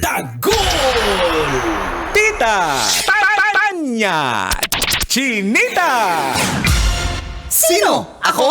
Dagol! Tita! Tanya! Chinita! Sino? Ako?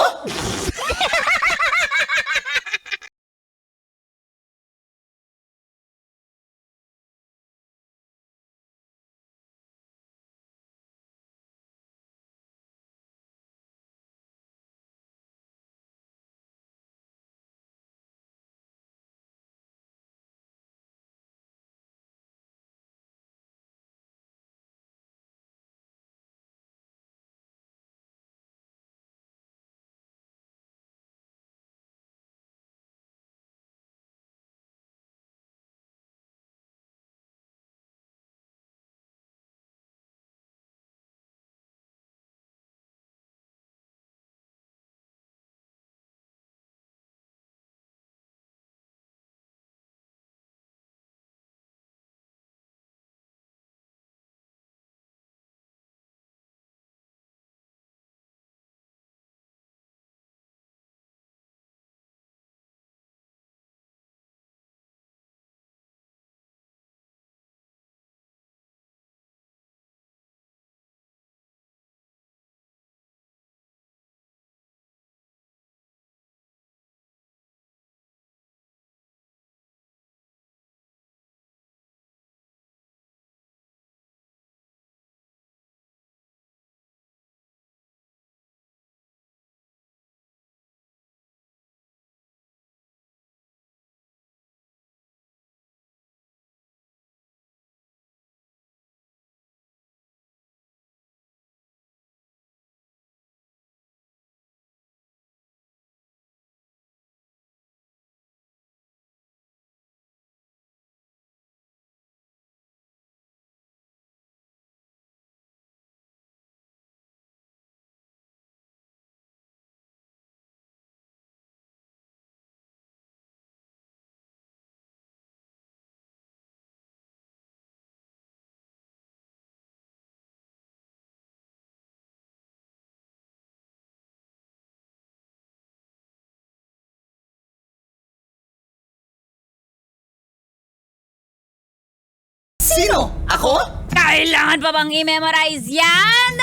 Sino? Ako? Kailangan pa bang i-memorize yan?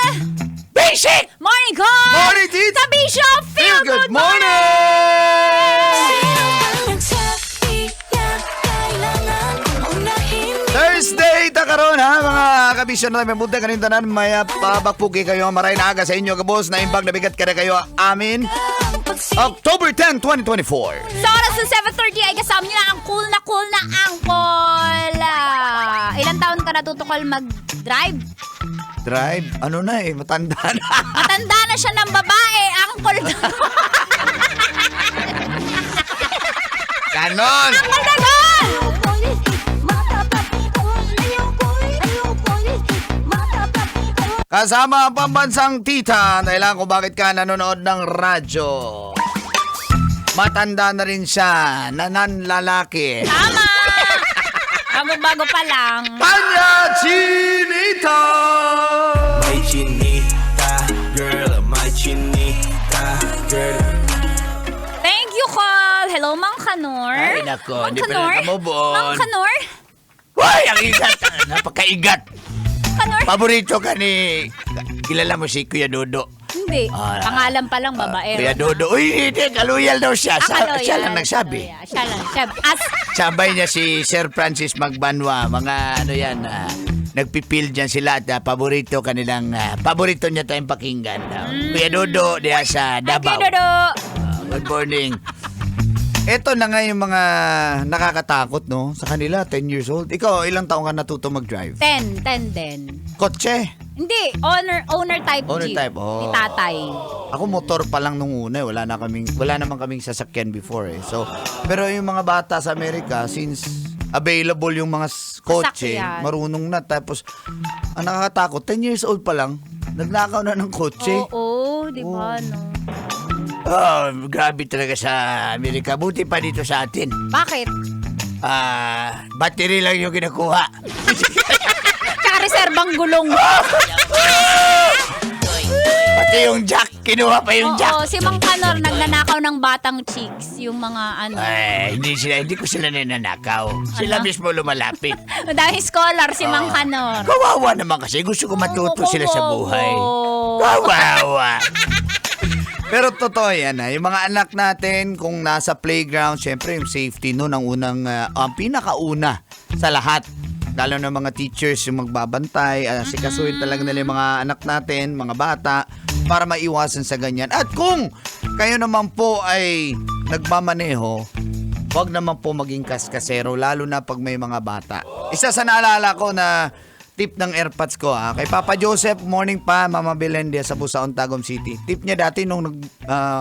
Basic! Morning call! Morning, Tits! Sa Bishop Feel Good Thursday ta karon ha mga kabisyon na may bunte kanin tanan may pabakpuki kayo maray na aga sa inyo kabos na imbag na bigat kada kayo amin October 10, 2024. Sa oras ng 7:30 ay kasama nyo na ang cool na angkol. Ilang taon ka natutukol mag-drive? Drive? Ano na eh, matanda na. Matanda na siya ng babae, angkol na. Ganon! Angkol na gol! Kasama ang pambansang tita, dahilan kung bakit ka nanonood ng radyo. Matanda na rin siya, nananlalaki. Tama! Bago-bago pa lang. Tanya Chinita! My Chinita, girl, my Chinita, girl. Thank you, Col. Hello, Mang Kanor. Ay, nako, Mang hindi pa Kanor? nakamubon. Mang Kanor? Hoy, ang igat! Napakaigat! Kanor? Paborito ka ni... Kilala mo si Kuya Dodo. Hindi. Pangalan pa lang, babae. Kuya Dodo. Uy, hindi. Kaluyal daw siya. Kaloyal. Siya lang nagsabi. Siya lang. Sabay niya si Sir Francis Magbanwa. Mga ano yan, nagpipil dyan sila at paborito kanilang, paborito niya tayong pakinggan. Kuya Dodo, diya sa Davao. Okay, Dodo. Good morning. Ito na nga yung mga nakakatakot, no? Sa kanila, 10 years old. Ikaw, ilang taong ka natuto mag-drive? 10 din. Kotse. Hindi, owner type Owner jeep. type, oh. Ni tatay. Ako motor pa lang nung una, wala naman kaming sasakyan before eh. So, pero yung mga bata sa Amerika, since available yung mga kotse, Sasakyan. marunong na. Tapos, ang nakakatakot, 10 years old pa lang, nagnakaw na ng kotse. Oo, di ba, no? Oh, grabe talaga sa Amerika. Buti pa dito sa atin. Bakit? Battery lang yung kinukuha. Tsaka reserbang gulong. Pati yung jack, kinuha pa yung jack. Oo, si Mang Kanor nagnanakaw ng batang chicks. Yung mga ano. Ay, hindi ko sila ninanakaw. Sila mismo lumalapit. Dahil scholar si Mang Kanor. Kawawa naman kasi. Gusto ko matuto sila sa buhay. Kawawa. Pero totoo yan, yung mga anak natin, kung nasa playground, syempre yung safety nun ang unang, ang pinakauna sa lahat. Lalo na mga teachers yung magbabantay, sikasuhin talaga nila yung mga anak natin, mga bata, para maiwasan sa ganyan. At kung kayo naman po ay nagmamaneho, huwag naman po maging kaskasero, lalo na pag may mga bata. Isa sa naalala ko na tip ng AirPods ko kay Papa Joseph, morning pa, Mama Belendia sa Busaon, Tagum City. Tip niya dati nung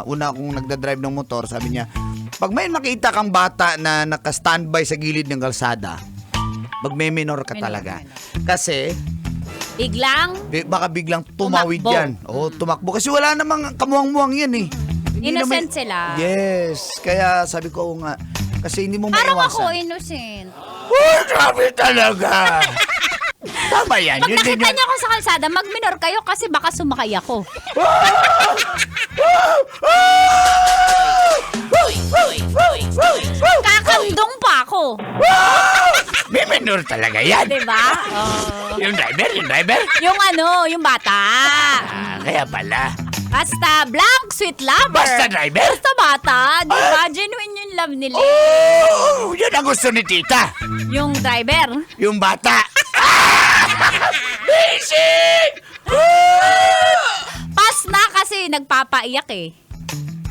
una akong nagdadrive ng motor, sabi niya, pag may makita kang bata na naka-standby sa gilid ng kalsada, magme-minor ka talaga. Kasi Biglang, baka biglang tumawid Tumakbo. yan. Oo, tumakbo. Kasi wala namang kamuang-muang yan eh. Hindi innocent naman- sila. Yes. Kaya sabi ko nga, kasi hindi mo Parang maiwasan. ako, innocent. Oh, grabe talaga. Tama yan. Yun din Nakita yun. niyo ako sa kalsada, mag-minor kayo kasi baka sumakay ako. Kakandong pa ako. May minor talaga yan. Diba? Yung driver. Yung ano, yung bata. Kaya pala. Basta blank, sweet lover. Basta driver? Basta bata. Diba? Genuine yung love nila. Oh, yun ang gusto ni tita. Yung driver. Yung bata. Busy! Pas na kasi nagpapaiyak eh.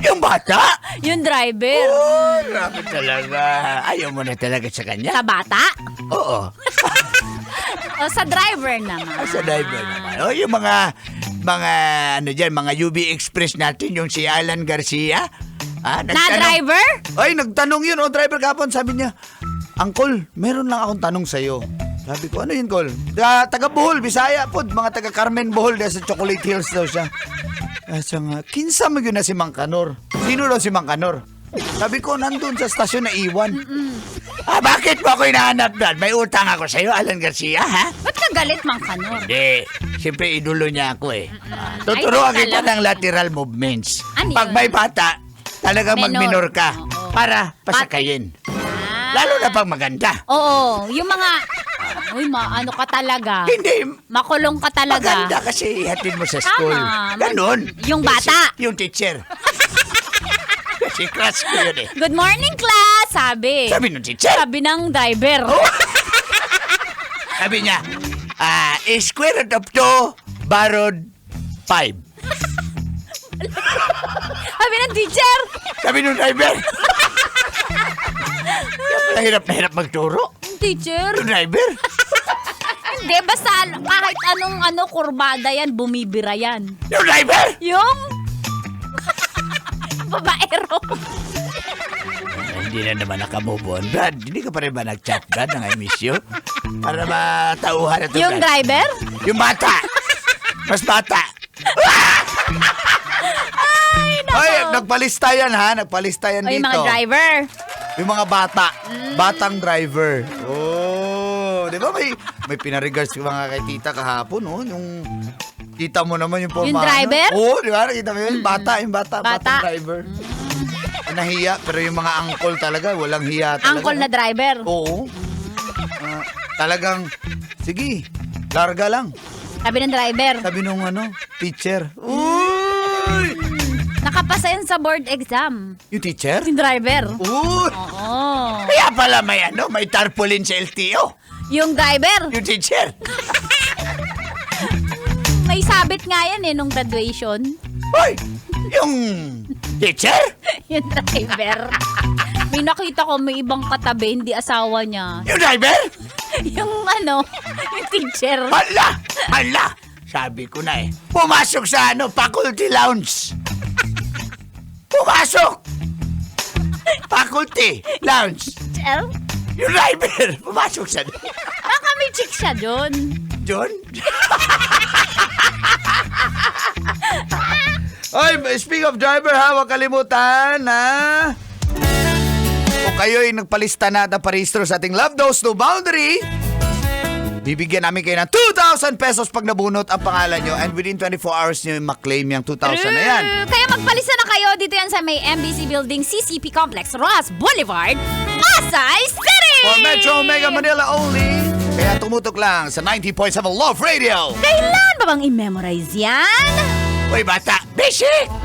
Yung bata? Yung driver. Oh, grabe talaga. Ayaw mo na talaga sa kanya? Sa bata? Oo. O sa driver naman. Sa driver naman. Oh, yung mga ano dyan, mga UB Express natin, yung si Alan Garcia. Na driver? Ay, nagtanong yun, driver kapon, sabi niya, Uncle, meron lang akong tanong sa'yo. Sabi ko, ano yun, Col? Taga Bohol, Bisaya po, mga taga Carmen Bohol, dahil sa Chocolate Hills daw siya. Siya nga, kinsa mo yun na si Mang Kanor? Sino daw si Mang Kanor? Sabi ko, nandun sa stasyon na iwan. Bakit mo ako hinahanap doon? May utang ako sa'yo, Alan Garcia, ha? Ba't ka galit, Mang Kanor? Hindi. Siyempre, idolo niya ako eh. Tuturuan Ay, kita talaga. ng lateral movements. Ano Pag yun? may bata, talagang Minor. mag-minor ka Oo. para pasakayin. Lalo na pag maganda. Oo, yung mga... Uy, ano ka talaga? Hindi, Makulong ka talaga. maganda kasi ihatid mo sa school. Tama. Ganon. Yung bata. Yung teacher. Kasi crush ko yun eh. Good morning, class! Sabi. Sabi ng teacher. Sabi ng driver. Sabi niya, square root of 2 borrowed 5. Sabi ng teacher. Sabi ng driver. Kaya pala hirap na hirap magturo. Teacher? Yung driver. Hindi, basta kahit anong kurbada yan, bumibira yan. Yung driver. Yung... babaero. Hindi na naman nakamove on. Brad, hindi ka pa rin ba nag-chat, Brad, ng I miss you? Para matauhan na ito, Yung Brad. driver? Yung bata. Mas bata. Ay, nagpalista yan ha, nagpalista yan O dito. yung mga driver. Yung mga bata, batang driver. Oh, di ba may pinarigards yung mga kay tita kahapon, oh, yung kita mo naman yung forma. Yung driver? Oo, di ba? Nakita mo yun? Yung bata, Bata. batang driver. Nahiya, pero yung mga uncle talaga, walang hiya talaga. Uncle na driver. Oo. Talagang, sige, larga lang. Sabi ng driver. Sabi nung teacher. Uy! Nakapasa yan sa board exam. Yung teacher? Yung driver. Uy! Oo. Kaya pala may tarpaulin sa LTO. Yung driver. Yung teacher. May sabit nga yan nung graduation. Hoy! Yung teacher? Yung driver. May nakita ko may ibang katabi, hindi asawa niya. Yung driver? Yung yung teacher. Hala! Sabi ko na eh. Pumasok sa faculty lounge. Pumasok! Faculty lounge. Teacher? Yung driver, pumasok sa Baka may chick siya doon. John? Oy, speak of driver ha, huwag kalimutan na kung kayo'y nagpalista na at naparehistro sa ating Love Dose No Boundary, bibigyan namin kayo ng 2,000 pesos pag nabunot ang pangalan nyo and within 24 hours nyo maklaim yung 2,000 na yan. Kaya magpalisa na kayo dito yan sa may MBC Building, CCP Complex, Rojas Boulevard, Pasay City! For Metro Mega Manila only. Kaya tumutok lang sa 90.7 Love Radio. Kailan ba bang i-memorize yan? Uy, bata! Basic!